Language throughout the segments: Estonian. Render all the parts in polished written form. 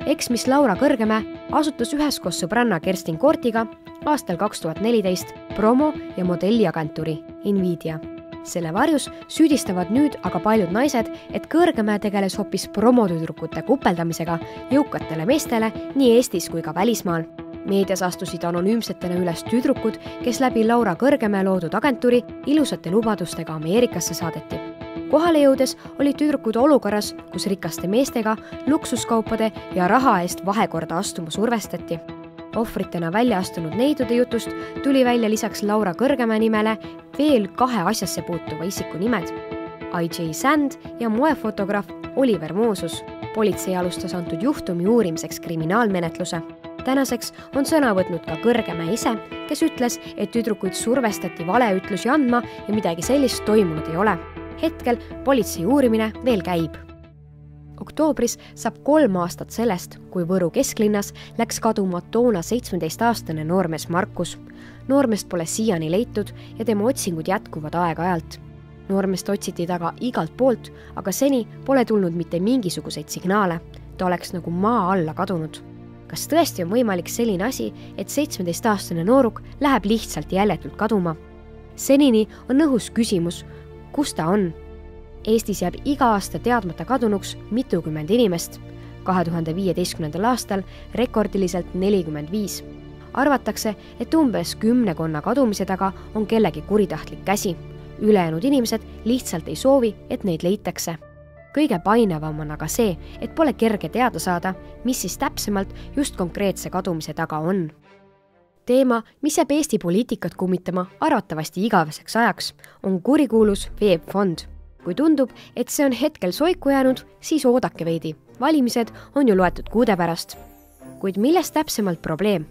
Eksmiss Laura Kõrgemäe asutas üheskoos sõbranna Kerstin Koortiga aastal 2014 promo- ja modelliagentuuri Invidia. Selle varjus süüdistavad nüüd aga paljud naised, et Kõrgemäe tegeles hoopis promotüdrukute kupeldamisega jõukatele meestele nii Eestis kui ka välismaal. Meedias astusid anonüümsetena üles tüdrukud, kes läbi Laura Kõrgemäe loodud agentuuri ilusate lubadustega Ameerikasse saadeti. Kohale jõudes olid tüdrukud olukorras, kus rikaste meestega luksuskaupade ja raha eest vahekorda astuma survestati. Ohvritena välja astunud neidude jutust tuli välja lisaks Laura Kõrgemäe nimele veel 2 asjasse puutuva isiku nimed. I.J. Sand ja moefotograaf Oliver Moosus. Politsei alustas antud juhtumi uurimiseks kriminaalmenetluse. Tänaseks on sõna võtnud ka Kõrgemäe ise, kes ütles, et tüdrukuid survestati valeütlusi andma ja midagi sellist toimunud ei ole. Hetkel politsei uurimine veel käib. Oktoobris saab 3 aastat sellest, kui Võru kesklinnas läks kaduma toona 17-aastane noormees Markus. Noormeest pole siiani leitud ja tema otsingud jätkuvad aeg-ajalt. Noormeest otsiti taga igalt poolt, aga seni pole tulnud mitte mingisuguseid signaale. Ta oleks nagu maa alla kadunud. Kas tõesti on võimalik selline asi, et 17-aastane nooruk läheb lihtsalt jäljetult kaduma? Senini on õhus küsimus, kus ta on? Eestis jääb iga aasta teadmata kadunuks mitukümmend inimest. 2015. aastal rekordiliselt 45. Arvatakse, et umbes 10 kadumise taga on kellegi kuritahtlik käsi. Ülejäänud inimesed lihtsalt ei soovi, et neid leitakse. Kõige painevam on aga see, et pole kerge teada saada, mis siis täpsemalt just konkreetse kadumise taga on. Teema, mis jääb Eesti poliitikat kummitama arvatavasti igaveseks ajaks, on kurikuulus VEB Fond. Kui tundub, et see on hetkel soiku jäänud, siis oodake veidi. Valimised on ju loetud kuude pärast. Kuid millest täpsemalt probleem?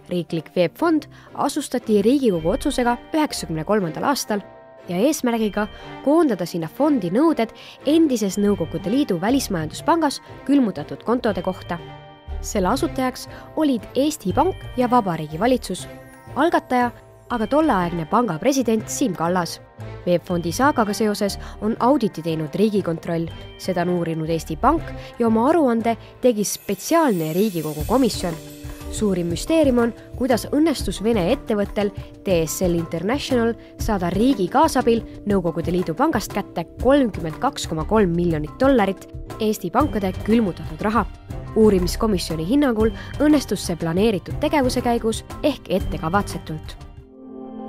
Riiklik VEB Fond asustati Riigikogu otsusega 1993. aastal ja eesmärgiga koondada sinna fondi nõuded endises Nõukogude Liidu välismajanduspangas külmutatud kontode kohta. Selle asutajaks olid Eesti Pank ja Vabariigi Valitsus. Algataja aga tolleaegne panga president Siim Kallas. VEB Fondi saagaga seoses on auditi teinud Riigikontroll, seda on uurinud Eesti Pank ja oma aruande tegi spetsiaalne Riigikogu komisjon. Suurim müsteerium on, kuidas õnnestus Vene ettevõttel TSL International saada riigi kaasabil Nõukogude Liidu pangast kätte $32,3 miljonit Eesti pankade külmutatud raha. Uurimiskomisjoni hinnangul õnnestus see planeeritud tegevuse käigus ehk ettekavatsetult.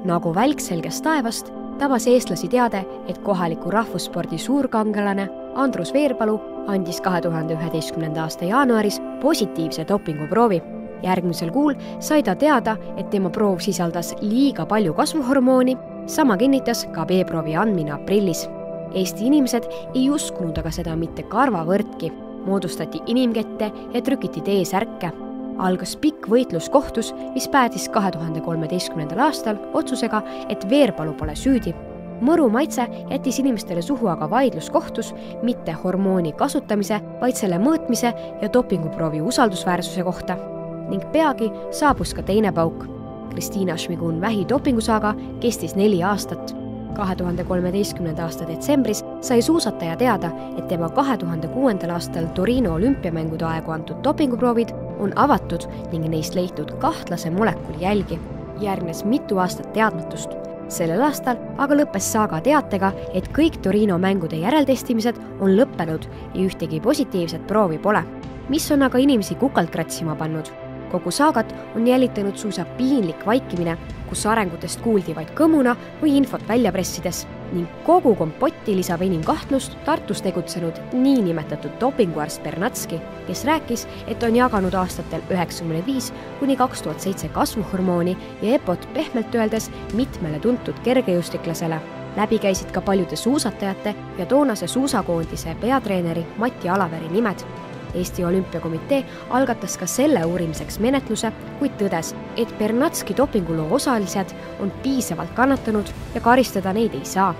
Nagu välk selgest taevast tabas eestlasi teade, et kohaliku rahvusspordi suurkangelane Andrus Veerpalu andis 2011. aasta jaanuaris positiivse dopinguproovi. Järgmisel kuul sai ta teada, et tema proov sisaldas liiga palju kasvuhormooni, sama kinnitas ka B-proovi andmine aprillis. Eesti inimesed ei uskunud aga seda mitte karvavõrdki. Moodustati inimkette ja trükiti T-särke. Algas pikk võitlus kohtus, mis päädis 2013. aastal otsusega, et Veerpalu pole süüdi. Mõru maitse jättis inimestele suhu aga vaidlus kohtus mitte hormooni kasutamise, vaid selle mõõtmise ja dopinguproovi usaldusväärsuse kohta. Ning peagi saabus ka teine pauk. Kristiina Šmigun vähi dopingusaaga kestis 4 aastat. 2013. aasta detsembris sai suusataja teada, et tema 2006. aastal Torino olümpiamängude aegu antud dopinguproovid on avatud ning neist leitud kahtlase molekuli jälgi. Järgnes mitu aastat teadmatust. Sellel aastal aga lõppes saaga teatega, et kõik Torino mängude järeltestimised on lõppenud ja ühtegi positiivset proovi pole, mis on aga inimesi kukalt kratsima pannud. Kogu saagat on jälitanud suusa piinlik vaikimine, kus arengutest kuuldi vaid kõmuna või infot välja pressides ning kogu kompotti lisab enim kahtlust Tartus tegutsenud niinimetatud dopinguarst Bernatski, kes rääkis, et on jaganud aastatel 1995–2007 kasvuhormooni ja EPOt pehmelt öeldes mitmele tuntud kergejõustiklasele. Läbi käisid ka paljude suusatajate ja toonase suusakoondise peatreeneri Mati Alaveri nimed. Eesti Olümpiakomitee algatas ka selle uurimiseks menetluse, kuid tõdes, et Bernatski dopinguloo osalised on piisavalt kannatanud ja karistada neid ei saa.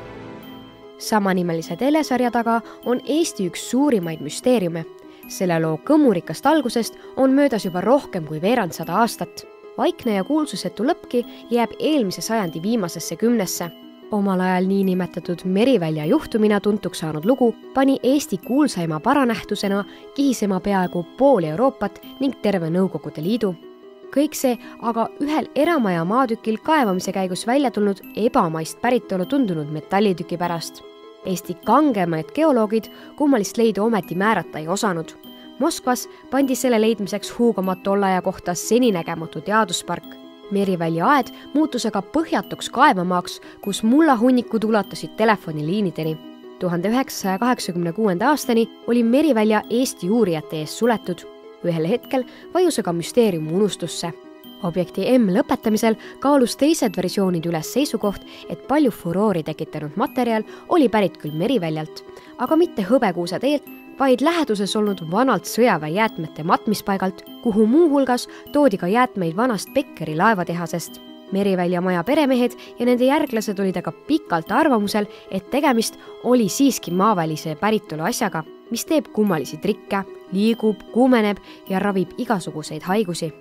Samanimelise telesarja taga on Eesti üks suurimaid müsteeriume. Selle loo kõmurikast algusest on möödas juba rohkem kui 100 aastat. Vaikne ja kuulsusetu lõppki jääb eelmise sajandi viimasesse 10. Omal ajal niinimetatud Merivälja juhtumina tuntuks saanud lugu pani Eesti kuulsaima paranähtusena kihisema peaaegu pool Euroopat ning terve Nõukogude Liidu. Kõik see aga ühel eramaja maatükil kaevamise käigus välja tulnud ebamaist päritolu tundunud metallitüki pärast. Eesti kangemaid geoloogid kummalist leidu ometi määrata ei osanud. Moskvas pandi selle leidmiseks huugama tollaja kohta seninägematu teaduspark. Merivälja aed muutus aga põhjatuks kaevamaaks, kus mullahunnikud ulatasid telefoniliinideni. 1986. aastani oli Merivälja Eesti uurijate ees suletud. Ühel hetkel vajus aga müsteerium unustusse. Objekti M lõpetamisel kaalus teised versioonid üles seisukoht, et palju furoori tekitanud materjal oli pärit küll Meriväljalt, aga mitte Hõbekuuse teelt, vaid läheduses olnud vanalt sõjaväejäätmete matmispaigalt, kuhu muuhulgas toodi ka jäätmeid vanast Beckeri laevatehasest. Merivälja maja peremehed ja nende järglased olid aga pikalt arvamusel, et tegemist oli siiski maavälise päritolu asjaga, mis teeb kummalisi trikke, liigub, kuumeneb ja ravib igasuguseid haigusi.